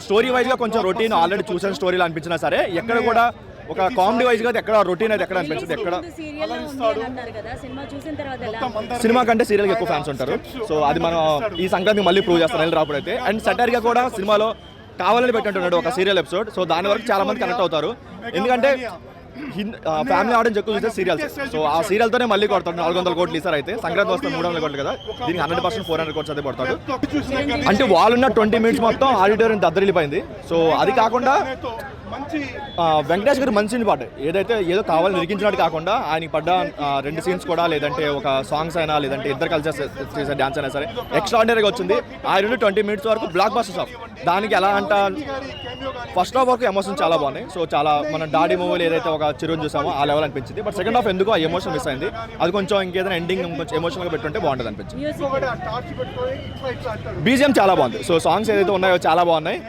Story వైజ్గా కొంచెం routine already చూసిన స్టోరీలు అనిపించినా సరే ఎక్కడ కూడా ఒక కామెడీ వైజ్గా ఎక్కడ రొటీన్ అయితే ఎక్కడ అనిపించింది. ఎక్కడ సినిమా కంటే సీరియల్కి ఎక్కువ ఫ్యాన్స్ ఉంటారు. సో అది మనం ఈ సంక్రాంతికి మళ్ళీ ప్రూవ్ చేస్తాం వెళ్ళి రాకపోతే. అండ్ సెటర్గా కూడా సినిమాలో కావాలని పెట్టినట్టున్నాడు ఒక సీరియల్ ఎపిసోడ్. సో దాని వరకు చాలా మంది కనెక్ట్ అవుతారు. ఎందుకంటే ఫ్యామిలీ ఆడియన్స్ ఎక్కువ చూస్తే సీరియల్స్. సో ఆ సీరియల్తోనే మళ్ళీ కొడతాడు 400 కోట్లు ఈసారి అయితే. సంక్రాంతి వస్తే 300 కోట్లు కదా, దీనికి 100% 400 కోట్స్ అయితే పడతాడు. అంటే వాళ్ళున్న 20 మినిట్స్ మొత్తం ఆడిటోరియం దద్దరిల్లిపోయింది. సో అది కాకుండా వెంకటేష్ గారు మంచి పాట ఏదైతే ఏదో కావాలని నిరికించినట్టు కాకుండా ఆయనకి పడ్డ 2 సీన్స్ కూడా, లేదంటే ఒక సాంగ్స్ అయినా, లేదంటే ఇద్దరు కలిసి చేసే డ్యాన్స్ అయినా సరే ఎక్స్ట్రాడినరీగా వచ్చింది. ఆయన 20 మినిట్స్ వరకు బ్లాక్ బస్టర్స్ ఆఫ్. దానికి ఎలా అంట ఫస్ట్ హాఫ్ వరకు ఎమోషన్ చాలా బాగున్నాయి. సో చాలా మనం డాడీ మూవీలో ఏదైతే ఒక చిరుని చూసామో ఆ లెవెల్ అనిపించింది. బట్ సెకండ్ హాఫ్ ఎందుకో ఆ ఎమోషన్ మిస్ అయింది. అది కొంచెం ఇంకేదైనా ఎండింగ్ కొంచెం ఎమోషనల్గా పెట్టుంటే బాగుంటుంది అనిపించింది. బీజిఎం చాలా బాగుంది. సో సాంగ్స్ ఏదైతే ఉన్నాయో చాలా బాగున్నాయి.